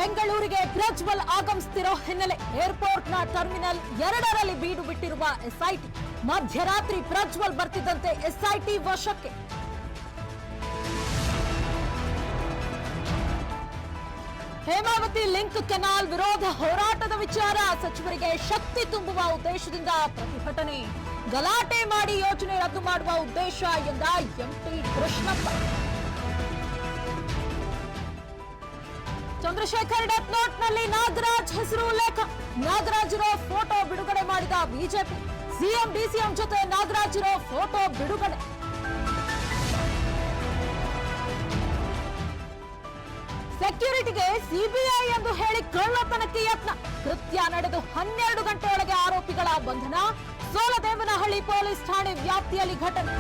ಬೆಂಗಳೂರಿಗೆ ಪ್ರಜ್ವಲ್ ಆಗಮಿಸುತ್ತಿರೋ ಹಿನ್ನೆಲೆ ಏರ್ಪೋರ್ಟ್ನ ಟರ್ಮಿನಲ್ 2ರಲ್ಲಿ ಬೀಡು ಬಿಟ್ಟಿರುವ ಎಸ್ಐಟಿ ಮಧ್ಯರಾತ್ರಿ ಪ್ರಜ್ವಲ್ ಬರ್ತಿದ್ದಂತೆ ಎಸ್ಐಟಿ ವಶಕ್ಕೆ. ಹೇಮಾವತಿ ಲಿಂಕ್ ಕೆನಾಲ್ ವಿರೋಧ ಹೋರಾಟದ ವಿಚಾರ ಸಚಿವರಿಗೆ ಶಕ್ತಿ ತುಂಬುವ ಉದ್ದೇಶದಿಂದ ಪ್ರತಿಭಟನೆ, ಗಲಾಟೆ ಮಾಡಿ ಯೋಜನೆ ರದ್ದು ಮಾಡುವ ಉದ್ದೇಶ ಎಂದ ಎಂಪಿ ಕೃಷ್ಣಪ್ಪ. ಚಂದ್ರಶೇಖರ್ ಡೆತ್ ನೋಟ್ನಲ್ಲಿ ನಾಗರಾಜ್ ಹೆಸರು ಉಲ್ಲೇಖ, ನಾಗರಾಜ್ ಇರೋ ಫೋಟೋ ಬಿಡುಗಡೆ ಮಾಡಿದ ಬಿಜೆಪಿ. ಸಿಎಂ ಡಿಸಿಎಂ ಜೊತೆ ನಾಗರಾಜ್ ಇರೋ ಫೋಟೋ ಬಿಡುಗಡೆ. ಸೆಕ್ಯೂರಿಟಿಗೆ ಸಿಬಿಐ ಎಂದು ಹೇಳಿ ಕಳ್ಳತನಕ್ಕೆ ಯತ್ನ, ಕೃತ್ಯ ನಡೆದು 12 ಗಂಟೆಯೊಳಗೆ ಆರೋಪಿಗಳ ಬಂಧನ. ಸೋಲದೇವನಹಳ್ಳಿ ಪೊಲೀಸ್ ಠಾಣೆ ವ್ಯಾಪ್ತಿಯಲ್ಲಿ ಘಟನೆ.